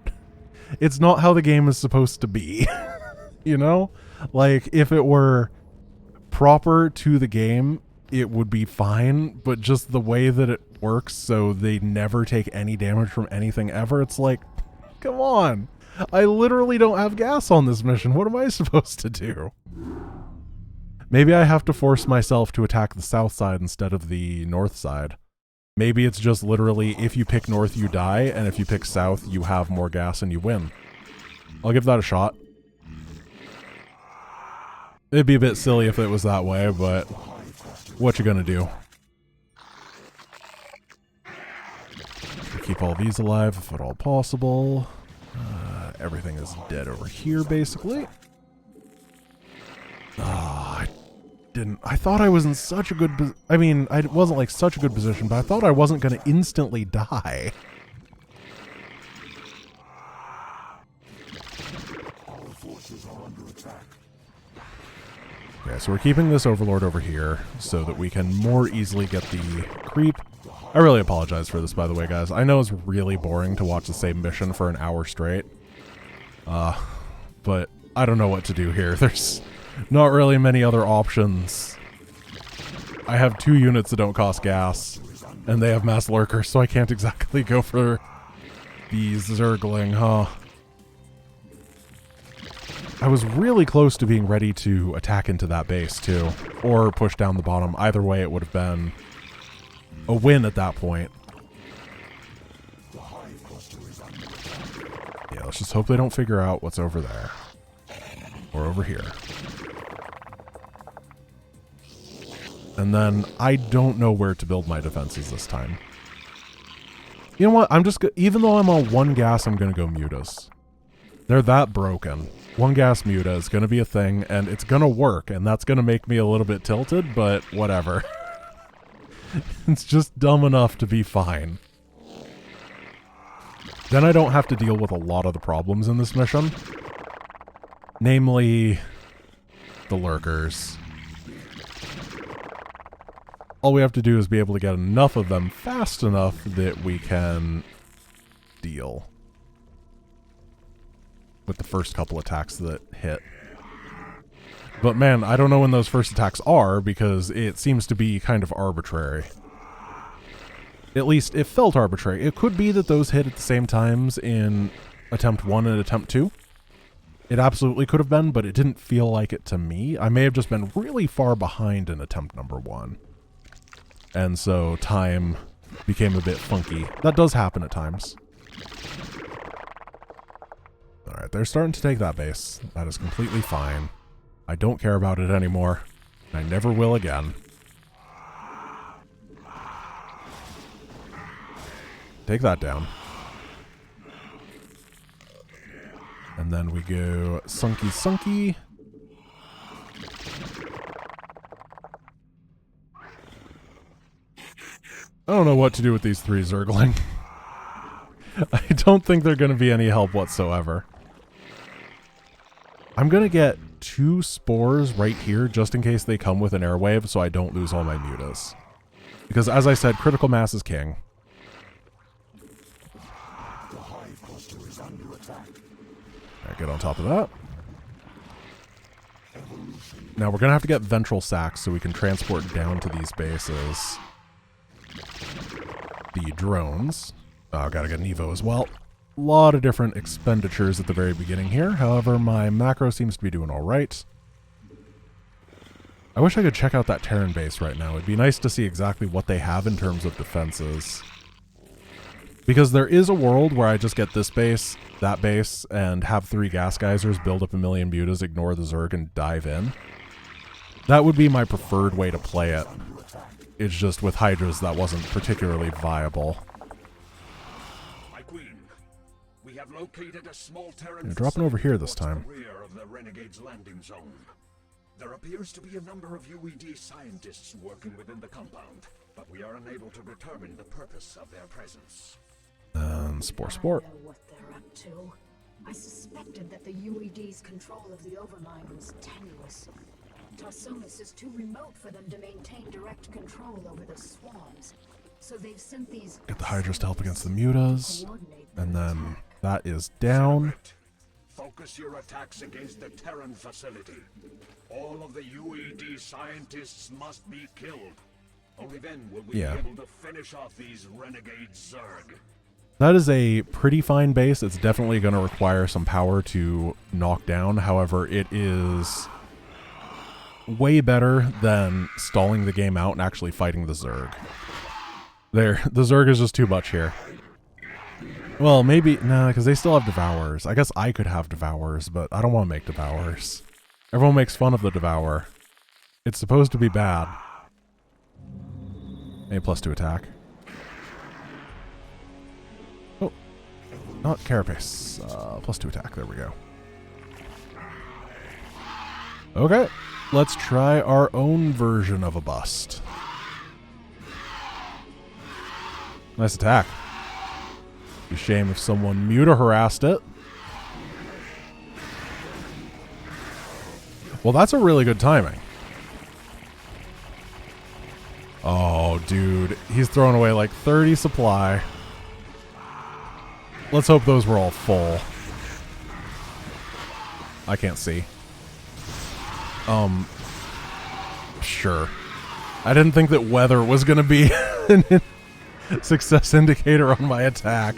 how the game is supposed to be. You know? Like, if it were proper to the game, it would be fine, but just the way that it works so they never take any damage from anything ever, it's like, come on. I literally don't have gas on this mission. What am I supposed to do? Maybe I have to force myself to attack the south side instead of the north side. Maybe it's just literally, if you pick north, you die, and if you pick south, you have more gas and you win. I'll give that a shot. It'd be a bit silly if it was that way, but what you gonna do? Keep all these alive if at all possible. Everything is dead over here, basically. I thought I was in such a good I mean, I wasn't like such a good position, but I thought I wasn't going to instantly die. Okay, so we're keeping this Overlord over here so that we can more easily get the creep. I really apologize for this, by the way, guys. I know it's really boring to watch the same mission for an hour straight. But I don't know what to do here. There's not really many other options. I have 2 units that don't cost gas, and they have mass lurkers, so I can't exactly go for the Zergling, huh? I was really close to being ready to attack into that base, too, or push down the bottom. Either way, it would have been a win at that point. Yeah, let's just hope they don't figure out what's over there. Or over here. And then I don't know where to build my defenses this time. You know what? I'm just even though I'm on 1 gas, I'm going to go mutas. They're that broken. 1 gas muta is going to be a thing, and it's going to work, and that's going to make me a little bit tilted, but whatever. It's just dumb enough to be fine. Then I don't have to deal with a lot of the problems in this mission. Namely, the lurkers. All we have to do is be able to get enough of them fast enough that we can deal with the first couple attacks that hit. But man, I don't know when those first attacks are because it seems to be kind of arbitrary. At least it felt arbitrary. It could be that those hit at the same times in attempt 1 and attempt 2. It absolutely could have been, but it didn't feel like it to me. I may have just been really far behind in attempt number 1. And so time became a bit funky. That does happen at times. Alright, they're starting to take that base. That is completely fine. I don't care about it anymore. I never will again. Take that down. And then we go Sunky Sunky. I don't know what to do with these 3 Zergling. I don't think they're going to be any help whatsoever. I'm going to get 2 spores right here just in case they come with an airwave so I don't lose all my mutas. Because as I said, critical mass is king. Alright, get on top of that. Now we're going to have to get ventral sacks so we can transport down to these bases the drones. Oh, gotta get an Evo as well. A lot of different expenditures at the very beginning here. However, my macro seems to be doing alright. I wish I could check out that Terran base right now. It'd be nice to see exactly what they have in terms of defenses. Because there is a world where I just get this base, that base, and have 3 gas geysers, build up a million mutas, ignore the Zerg, and dive in. That would be my preferred way to play it. It's just with Hydras that wasn't particularly viable. My queen, we have located a small Terran Dropping over here this time. rear of the Renegade's landing zone. There appears to be a number of UED scientists working within the compound, but we are unable to determine the purpose of their presence. Spore. I know what they're up to. I suspected that the UED's control of the Overmind was tenuous. Tarsonis is too remote for them to maintain direct control over the swarms. So they've sent these... Get the Hydras to help against the mutas. coordinate And their then attack. that is down. Focus your attacks against the Terran facility. All of the UED scientists must be killed. Only then will we be able to finish off these renegade Zerg. That is a pretty fine base. It's definitely going to require some power to knock down. However, it is way better than stalling the game out and actually fighting the Zerg. The Zerg is just too much here. Well, maybe, nah, because they still have Devourers. I guess I could have Devourers, but I don't want to make Devourers. Everyone makes fun of the Devourer. It's supposed to be bad. A +2 attack. Oh, not Carapace. +2 attack, there we go. Okay, let's try our own version of a bust. Nice attack. Be a shame if someone muta harassed it. Well, that's a really good timing. Oh, dude. He's throwing away like 30 supply. Let's hope those were all full. I can't see. Sure. I didn't think that weather was going to be an success indicator on my attack.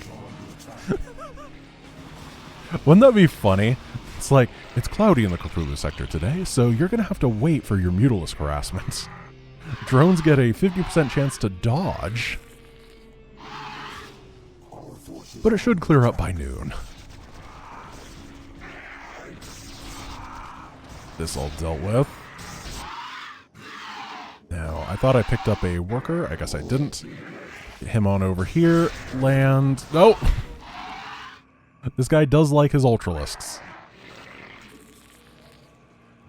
Wouldn't that be funny? It's like, it's cloudy in the Cthulhu sector today, so you're going to have to wait for your Mutalisk harassment. Drones get a 50% chance to dodge, but it should clear up by noon. This all dealt with. Now, I thought I picked up a worker. I guess I didn't. Get him on over here. Land. Oh! This guy does like his Ultralisks.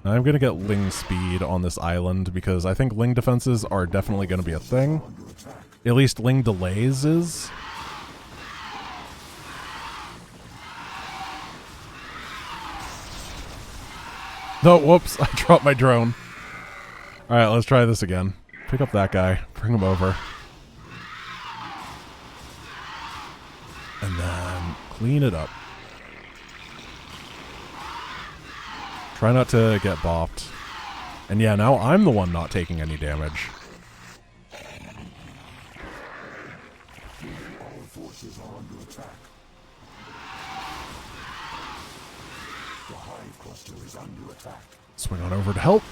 I'm going to get Ling speed on this island because I think Ling defenses are definitely going to be a thing. At least Ling delays is. No, whoops, I dropped my drone. Alright, let's try this again. Pick up that guy, bring him over. And then clean it up. Try not to get bopped. And yeah, now I'm the one not taking any damage. All forces are under attack. The hive cluster is under attack. Swing on over to help.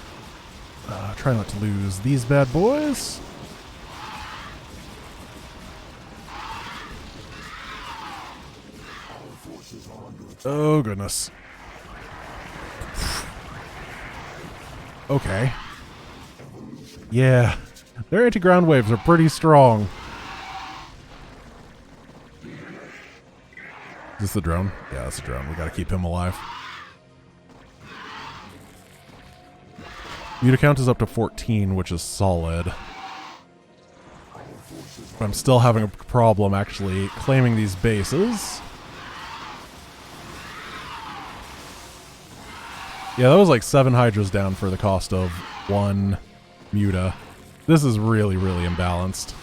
Try not to lose these bad boys. All forces are under attack. Oh, goodness. Okay. Yeah. Their anti-ground waves are pretty strong. Is this the drone? Yeah, that's the drone. We gotta keep him alive. Muta count is up to 14, which is solid. But I'm still having a problem actually claiming these bases. Yeah, that was like 7 Hydras down for the cost of 1 Muta. This is really, really imbalanced.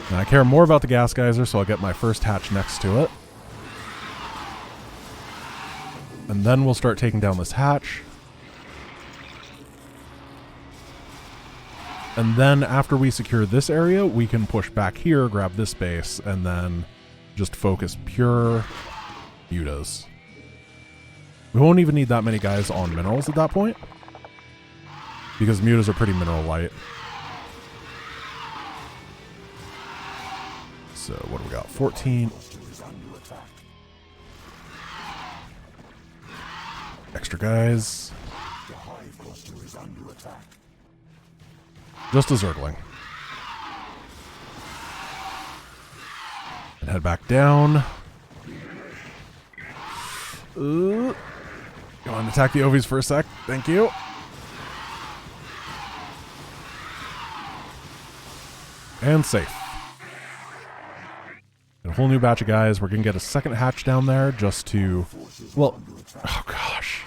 And I care more about the gas geyser, so I'll get my first hatch next to it. And then we'll start taking down this hatch. And then after we secure this area, we can push back here, grab this base, and then just focus pure mutas. We won't even need that many guys on minerals at that point, because mutas are pretty mineral light. So what do we got? 14. Extra guys. Just a Zergling. And head back down. Go on, attack the Ovies for a sec. Thank you. And safe. A whole new batch of guys. We're going to get a second hatch down there just to... Well, oh gosh.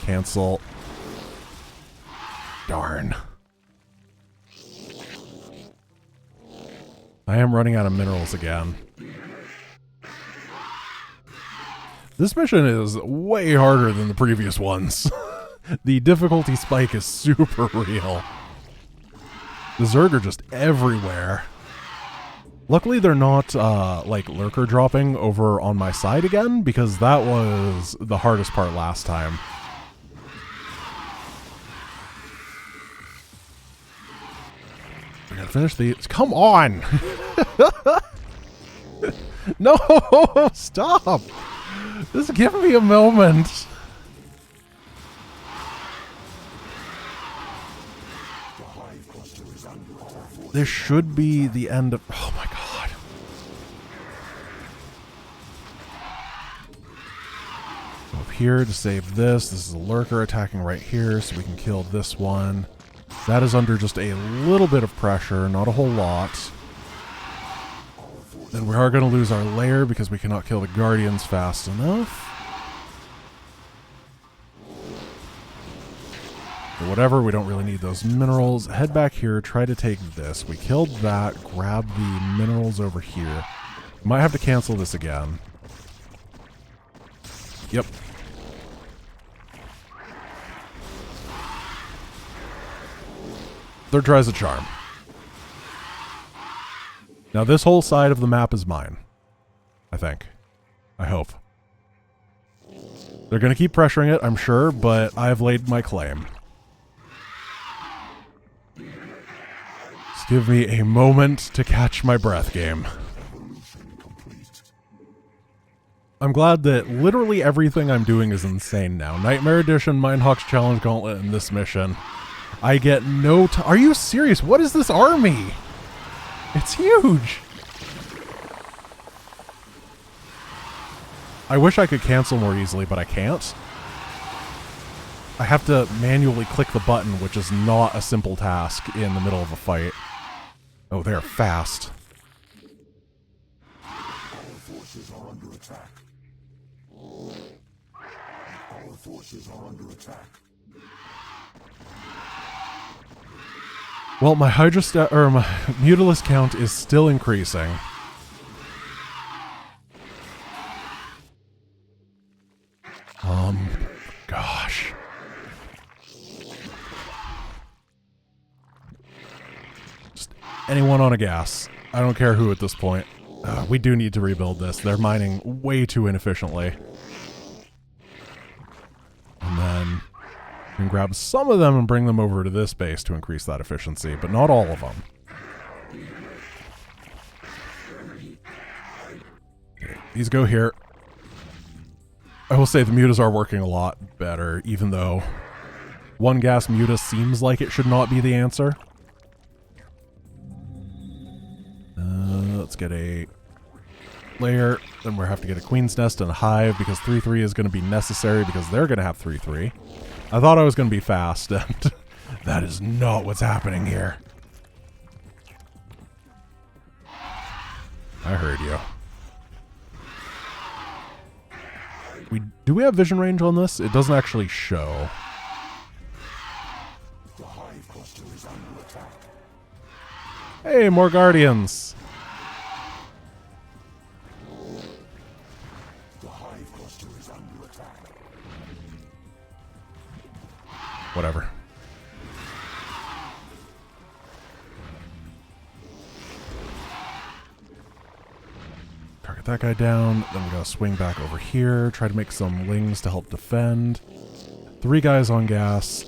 Cancel. Darn. I am running out of minerals again. This mission is way harder than the previous ones. The difficulty spike is super real. The Zerg are just everywhere. Luckily they're not like lurker dropping over on my side again, because that was the hardest part last time. We gotta finish these. Come on! No! Stop! Just give me a moment. This should be the end of... Oh my god. Go up here to save this. This is a lurker attacking right here, so we can kill this one. That is under just a little bit of pressure, not a whole lot. Then we are going to lose our lair because we cannot kill the guardians fast enough. But whatever, we don't really need those minerals. Head back here, try to take this. We killed that, grab the minerals over here. Might have to cancel this again. Yep. Third try's a charm. Now this whole side of the map is mine. I think. I hope. They're going to keep pressuring it, I'm sure, but I've laid my claim. Just give me a moment to catch my breath, game. I'm glad that literally everything I'm doing is insane now. Nightmare Edition, Mindhawk's Challenge Gauntlet, and this mission. I get no time. Are you serious? What is this army? It's huge. I wish I could cancel more easily, but I can't. I have to manually click the button, which is not a simple task in the middle of a fight. Oh, they're fast. Our forces are under attack. Our forces are under attack. Well, my my Mutalis count is still increasing. Gosh. Just anyone on a gas. I don't care who at this point. We do need to rebuild this. They're mining way too inefficiently. And then we can grab some of them and bring them over to this base to increase that efficiency, but not all of them. Okay, these go here. I will say the mutas are working a lot better, even though one gas muta seems like it should not be the answer. Let's get a layer, then we'll have to get a queen's nest and a hive because 3-3 is going to be necessary because they're going to have 3-3. I thought I was going to be fast, and that is not what's happening here. I heard you. Do we have vision range on this? It doesn't actually show. The hive cluster is under attack. Hey, more guardians. The hive cluster is under attack. Whatever. Target that guy down. Then we gotta swing back over here. Try to make some lings to help defend. 3 guys on gas.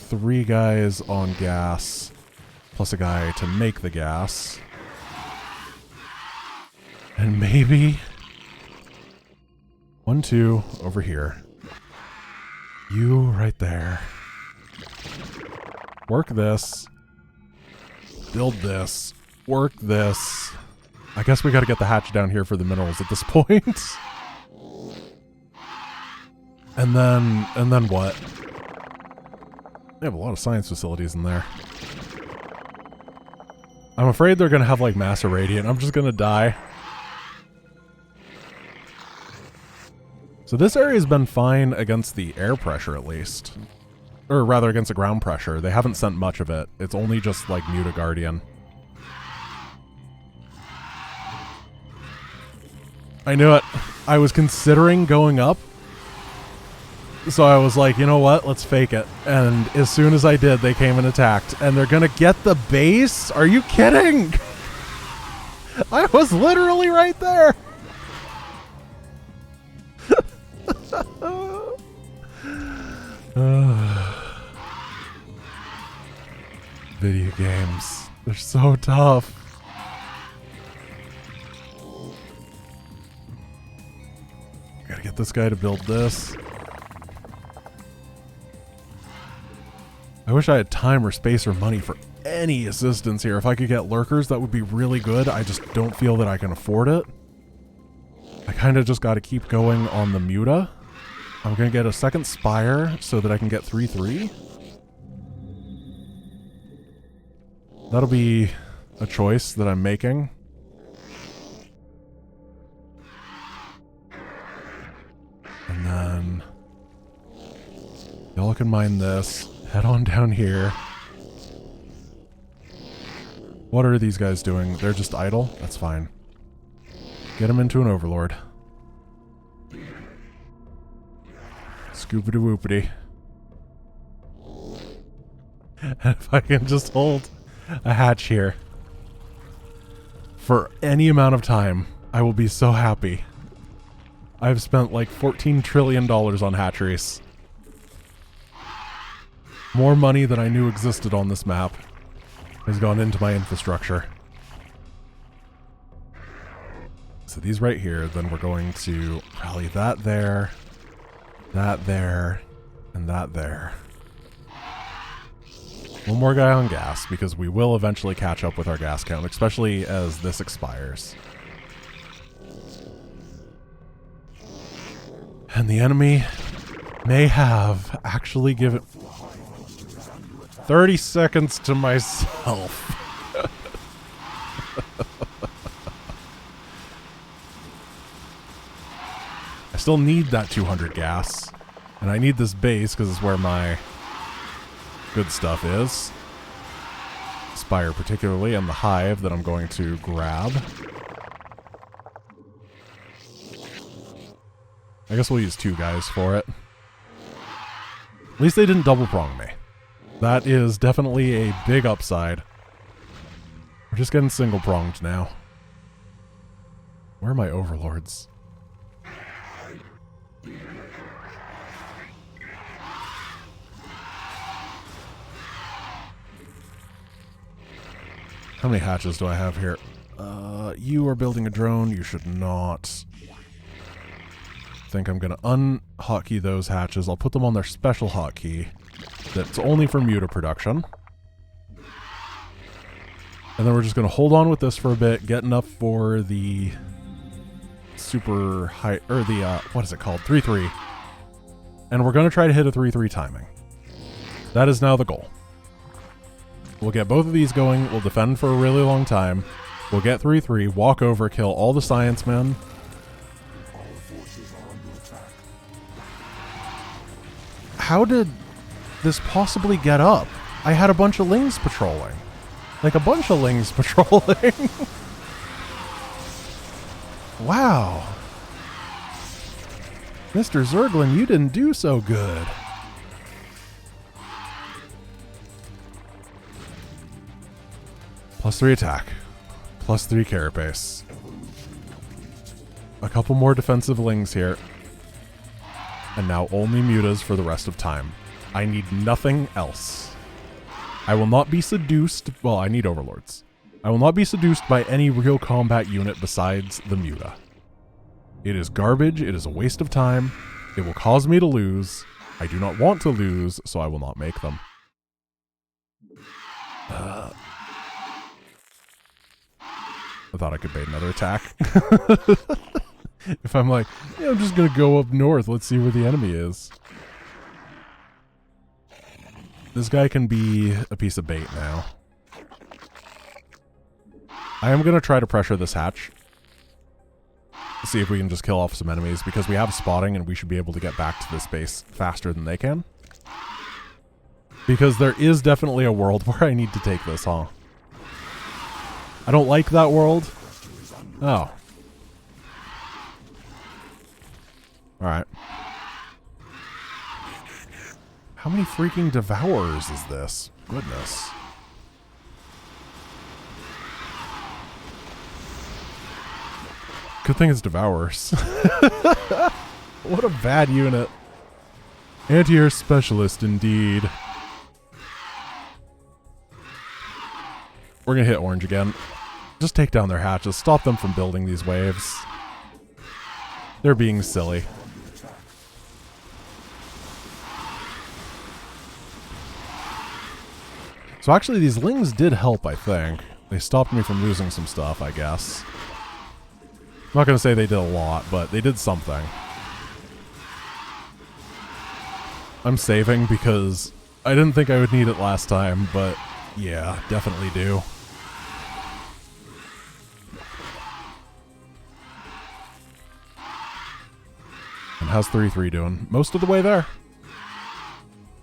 3 guys on gas. Plus a guy to make the gas. And maybe 1, 2 over here. You right there. Work this. Build this. Work this. I guess we got to get the hatch down here for the minerals at this point. And then what? They have a lot of science facilities in there. I'm afraid they're going to have like mass irradiant. I'm just going to die. So this area's been fine against the air pressure at least. Or rather against the ground pressure. They haven't sent much of it. It's only just like Mutaguardian. I knew it. I was considering going up. So I was like, you know what? Let's fake it. And as soon as I did, they came and attacked. And they're going to get the base? Are you kidding? I was literally right there. Video games. They're so tough. Gotta get this guy to build this. I wish I had time or space or money for any assistance here. If I could get lurkers, that would be really good. I just don't feel that I can afford it. I kind of just got to keep going on the Muta. I'm going to get a second Spire so that I can get 3-3. That'll be a choice that I'm making. And then y'all can mine this. Head on down here. What are these guys doing? They're just idle? That's fine. Get them into an overlord. Scoopity whoopity. And if I can just hold a hatch here for any amount of time, I will be so happy. I've spent like $14 trillion on hatcheries. More money than I knew existed on this map has gone into my infrastructure. So these right here, then we're going to rally that there, and that there. One more guy on gas, because we will eventually catch up with our gas count, especially as this expires. And the enemy may have actually given 30 seconds to myself. I still need that 200 gas. And I need this base because it's where my good stuff is. Spire particularly, and the hive that I'm going to grab. I guess we'll use 2 guys for it. At least they didn't double prong me. That is definitely a big upside. We're just getting single pronged now. Where are my overlords? How many hatches do I have here? You are building a drone. You should not. I think I'm going to un-hotkey those hatches. I'll put them on their special hotkey. That's only for Muta production. And then we're just going to hold on with this for a bit, get enough for the super high, or the, what is it called? 3-3. And we're going to try to hit a 3-3 timing. That is now the goal. We'll get both of these going, we'll defend for a really long time, we'll get 3-3, walk over, kill all the science men. How did this possibly get up? I had a bunch of lings patrolling. Like a bunch of lings patrolling. Wow. Mr. Zerglin, you didn't do so good. +3 attack. +3 carapace. A couple more defensive lings here. And now only mutas for the rest of time. I need nothing else. I will not be seduced. Well, I need overlords. I will not be seduced by any real combat unit besides the muta. It is garbage. It is a waste of time. It will cause me to lose. I do not want to lose, so I will not make them. I thought I could bait another attack. If I'm like, yeah, I'm just going to go up north. Let's see where the enemy is. This guy can be a piece of bait now. I am going to try to pressure this hatch. See if we can just kill off some enemies, because we have spotting and we should be able to get back to this base faster than they can. Because there is definitely a world where I need to take this, huh? I don't like that world. Oh. Alright. How many freaking devourers is this? Goodness. Good thing it's devourers. What a bad unit. Anti-air specialist indeed. We're gonna hit orange again. Just take down their hatches. Stop them from building these waves. They're being silly. So actually these lings did help, I think. They stopped me from losing some stuff, I guess. I'm not going to say they did a lot, but they did something. I'm saving because I didn't think I would need it last time, but yeah, definitely do. And how's 3-3 doing? Most of the way there.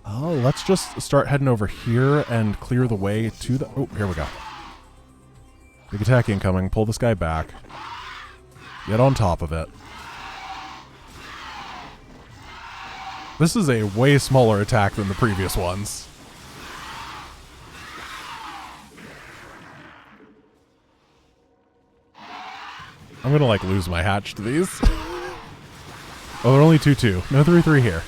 Oh, let's just start heading over here and clear the way to the... Oh, here we go. Big attack incoming. Pull this guy back. Get on top of it. This is a way smaller attack than the previous ones. I'm gonna, like, lose my hatch to these. Oh, they're only 2-2. No 3-3 here.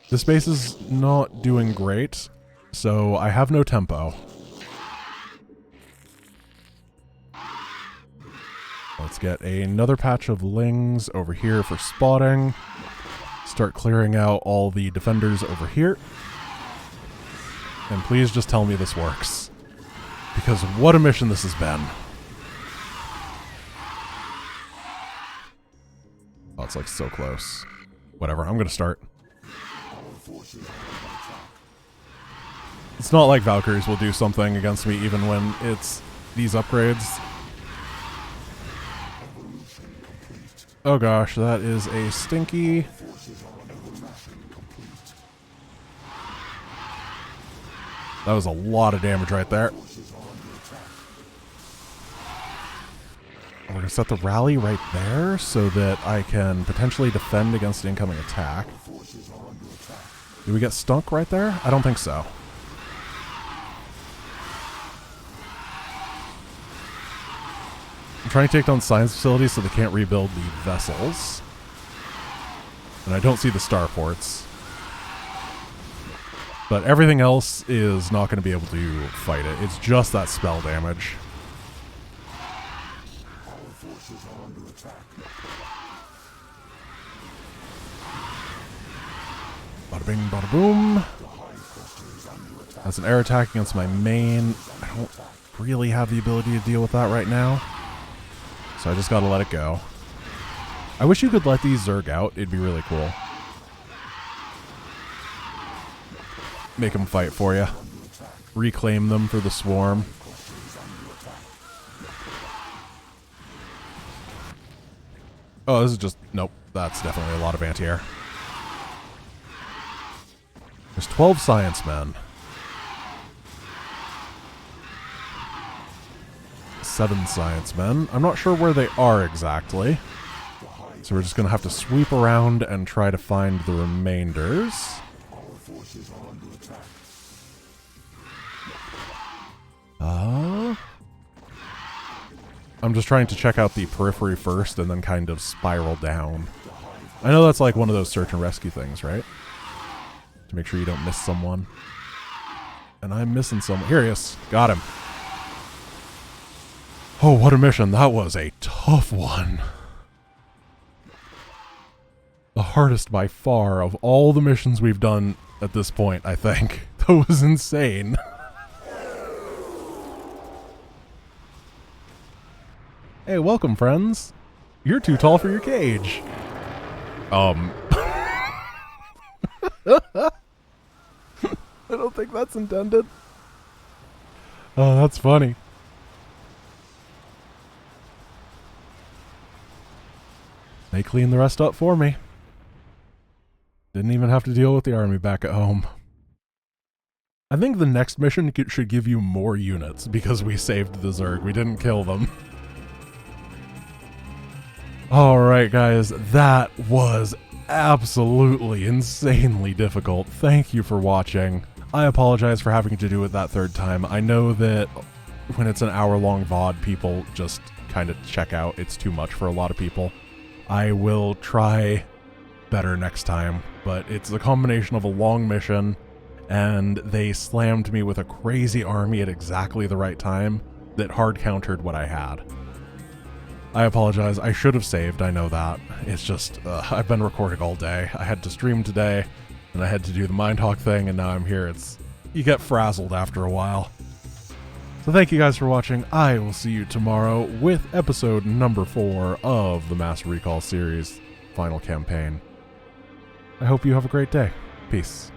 This base is not doing great, so I have no tempo. Let's get another patch of lings over here for spotting. Start clearing out all the defenders over here. And please just tell me this works. Because what a mission this has been. Oh, it's like so close. Whatever, I'm gonna start. It's not like Valkyries will do something against me even when it's these upgrades. Oh gosh, that is a stinky. That was a lot of damage right there. We're going to set the rally right there so that I can potentially defend against an incoming attack. Do we get stunk right there? I don't think so. I'm trying to take down science facilities so they can't rebuild the vessels. And I don't see the starports. But everything else is not going to be able to fight it. It's just that spell damage. Bada bing, bada boom. That's an air attack against my main. I don't really have the ability to deal with that right now. So I just gotta let it go. I wish you could let these Zerg out. It'd be really cool. Make them fight for you. Reclaim them for the swarm. Oh, this is just... Nope. That's definitely a lot of anti-air. There's 12 science men. 7 science men. I'm not sure where they are exactly. So we're just going to have to sweep around and try to find the remainders. I'm just trying to check out the periphery first and then kind of spiral down. I know that's like one of those search and rescue things, right? To make sure you don't miss someone. And I'm missing someone. Here he is. Got him. Oh, what a mission. That was a tough one. The hardest by far of all the missions we've done at this point, I think. That was insane. Hey, welcome, friends. You're too tall for your cage. I don't think that's intended. Oh, that's funny. They cleaned the rest up for me. Didn't even have to deal with the army back at home. I think the next mission should give you more units because we saved the Zerg. We didn't kill them. Alright guys, that was absolutely insanely difficult. Thank you for watching. I apologize for having to do it that third time. I know that when it's an hour-long VOD, people just kind of check out. It's too much for a lot of people. I will try better next time, but it's a combination of a long mission, and they slammed me with a crazy army at exactly the right time that hard countered what I had. I apologize. I should have saved, I know that. It's just, I've been recording all day. I had to stream today, and I had to do the Mind Hawk thing, and now I'm here. You get frazzled after a while. So thank you guys for watching. I will see you tomorrow with episode number 4 of the Mass Recall series, final campaign. I hope you have a great day. Peace.